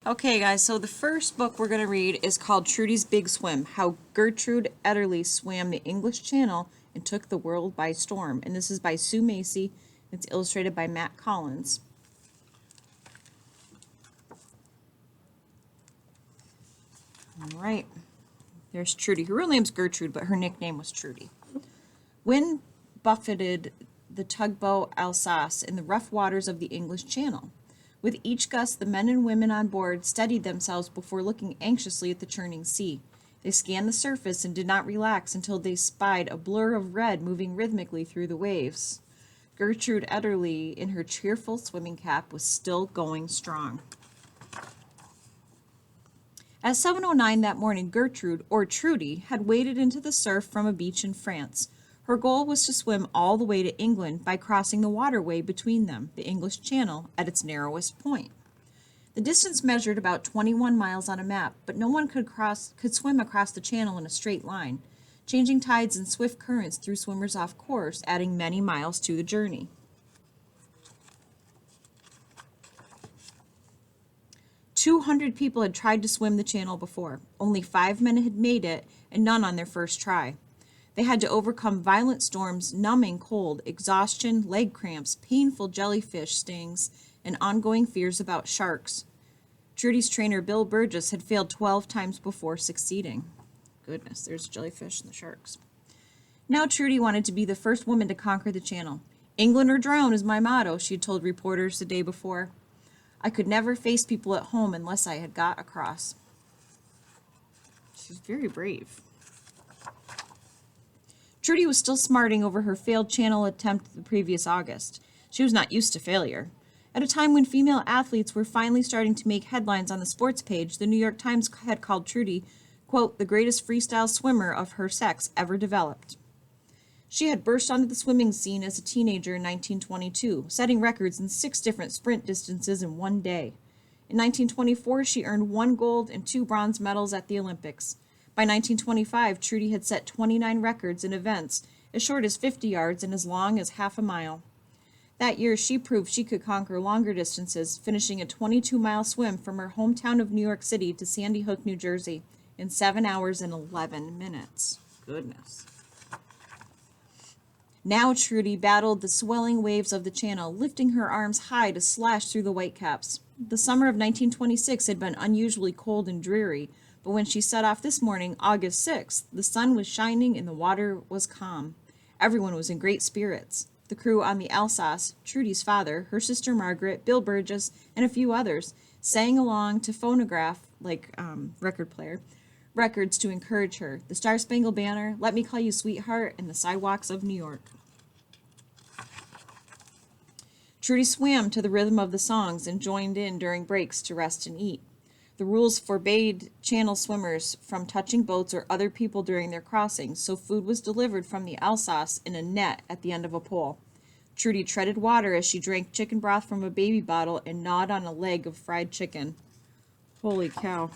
Okay, guys, so the first book we're going to read is called Trudy's Big Swim, How Gertrude Ederle Swam the English Channel and Took the World by Storm. And this is by Sue Macy. It's illustrated by Matt Collins. All right, there's Trudy. Her real name's Gertrude, but her nickname was Trudy. Wind buffeted the tugboat Alsace in the rough waters of the English Channel. With each gust, the men and women on board steadied themselves before looking anxiously at the churning sea. They scanned the surface and did not relax until they spied a blur of red moving rhythmically through the waves. Gertrude Ederle, in her cheerful swimming cap, was still going strong. At 7:09 that morning, Gertrude, or Trudy, had waded into the surf from a beach in France. Her goal was to swim all the way to England by crossing the waterway between them, the English Channel, at its narrowest point. The distance measured about 21 miles on a map, but no one could swim across the channel in a straight line. Changing tides and swift currents threw swimmers off course, adding many miles to the journey. 200 people had tried to swim the channel before. Only 5 men had made it, and none on their first try. They had to overcome violent storms, numbing cold, exhaustion, leg cramps, painful jellyfish stings, and ongoing fears about sharks. Trudy's trainer, Bill Burgess, had failed 12 times before succeeding. Goodness, there's jellyfish and the sharks. Now Trudy wanted to be the first woman to conquer the channel. "England or drown is my motto," she had told reporters the day before. "I could never face people at home unless I had got across." She's very brave. Trudy was still smarting over her failed channel attempt the previous August. She was not used to failure. At a time when female athletes were finally starting to make headlines on the sports page, the New York Times had called Trudy, quote, the greatest freestyle swimmer of her sex ever developed. She had burst onto the swimming scene as a teenager in 1922, setting records in 6 different sprint distances in one day. In 1924, she earned 1 gold and 2 bronze medals at the Olympics. By 1925, Trudy had set 29 records in events as short as 50 yards and as long as half a mile. That year, she proved she could conquer longer distances, finishing a 22-mile swim from her hometown of New York City to Sandy Hook, New Jersey, in 7 hours and 11 minutes. Goodness. Now Trudy battled the swelling waves of the channel, lifting her arms high to slash through the whitecaps. The summer of 1926 had been unusually cold and dreary, but when she set off this morning, August 6th, the sun was shining and the water was calm. Everyone was in great spirits. The crew on the Alsace, Trudy's father, her sister Margaret, Bill Burgess, and a few others, sang along to phonograph, record player, records to encourage her. The Star-Spangled Banner, Let Me Call You Sweetheart, and the Sidewalks of New York. Trudy swam to the rhythm of the songs and joined in during breaks to rest and eat. The rules forbade channel swimmers from touching boats or other people during their crossings, so food was delivered from the Alsace in a net at the end of a pole. Trudy treaded water as she drank chicken broth from a baby bottle and gnawed on a leg of fried chicken. Holy cow.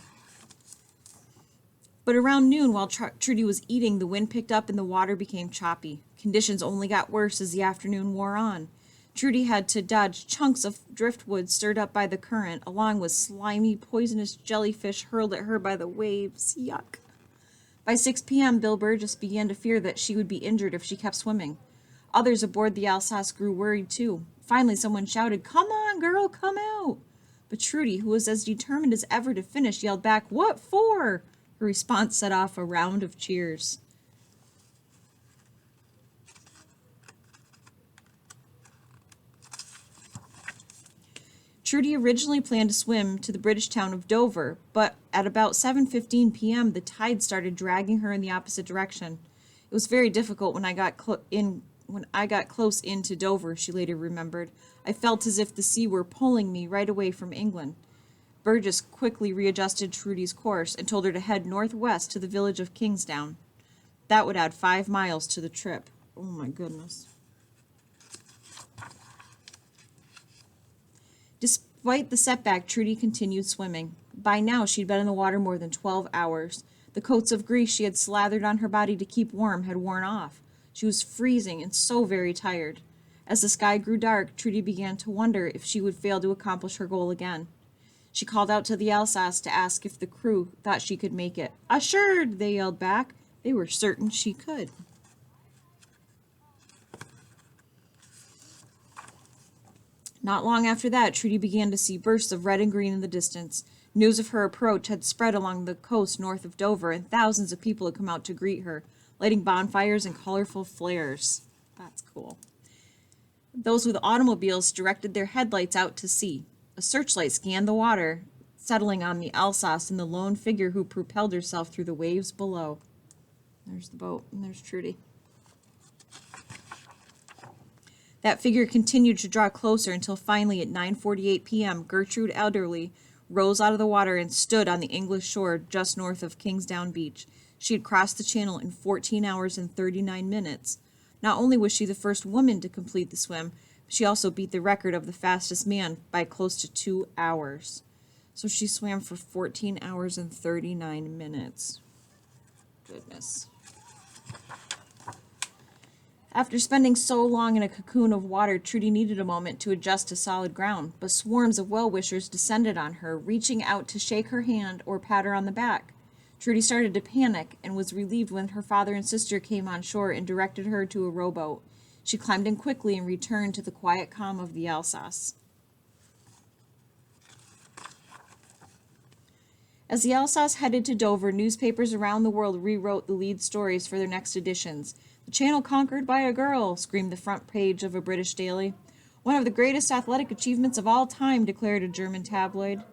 But around noon, while Trudy was eating, the wind picked up and the water became choppy. Conditions only got worse as the afternoon wore on. Trudy had to dodge chunks of driftwood stirred up by the current, along with slimy, poisonous jellyfish hurled at her by the waves. Yuck. By 6 p.m., Bill Burgess began to fear that she would be injured if she kept swimming. Others aboard the Alsace grew worried too. Finally, someone shouted, "Come on, girl, come out!" But Trudy, who was as determined as ever to finish, yelled back, "What for?" Her response set off a round of cheers. Trudy originally planned to swim to the British town of Dover, but at about 7:15 p.m., the tide started dragging her in the opposite direction. It was very difficult when I got close into Dover, she later remembered. I felt as if the sea were pulling me right away from England. Burgess quickly readjusted Trudy's course and told her to head northwest to the village of Kingsdown. That would add 5 miles to the trip. Oh my goodness. Despite the setback, Trudy continued swimming. By now, she'd been in the water more than 12 hours. The coats of grease she had slathered on her body to keep warm had worn off. She was freezing and so very tired. As the sky grew dark, Trudy began to wonder if she would fail to accomplish her goal again. She called out to the Alsace to ask if the crew thought she could make it. Assured, they yelled back. They were certain she could. Not long after that, Trudy began to see bursts of red and green in the distance. News of her approach had spread along the coast north of Dover, and thousands of people had come out to greet her, lighting bonfires and colorful flares. That's cool. Those with automobiles directed their headlights out to sea. A searchlight scanned the water, settling on the Alsace and the lone figure who propelled herself through the waves below. There's the boat, and there's Trudy. That figure continued to draw closer until finally at 9:48 p.m., Gertrude Elderly rose out of the water and stood on the English shore just north of Kingsdown Beach. She had crossed the channel in 14 hours and 39 minutes. Not only was she the first woman to complete the swim, but she also beat the record of the fastest man by close to 2 hours. So she swam for 14 hours and 39 minutes. Goodness. After spending so long in a cocoon of water, Trudy needed a moment to adjust to solid ground, but swarms of well-wishers descended on her, reaching out to shake her hand or pat her on the back. Trudy started to panic and was relieved when her father and sister came on shore and directed her to a rowboat. She climbed in quickly and returned to the quiet calm of the Alsace. As the Alsace headed to Dover, newspapers around the world rewrote the lead stories for their next editions. "The Channel conquered by a girl," screamed the front page of a British daily. "One of the greatest athletic achievements of all time," declared a German tabloid.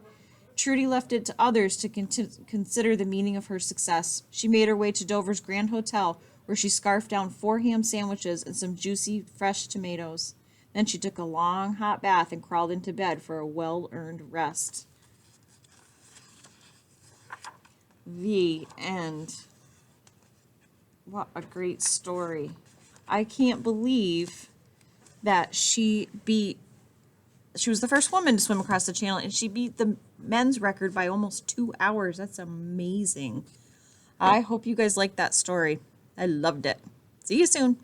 Trudy left it to others to consider the meaning of her success. She made her way to Dover's Grand Hotel, where she scarfed down 4 ham sandwiches and some juicy, fresh tomatoes. Then she took a long, hot bath and crawled into bed for a well-earned rest. The end. What a great story. I can't believe that she was the first woman to swim across the channel, and she beat the men's record by almost 2 hours. That's amazing. I hope you guys liked that story. I loved it. See you soon.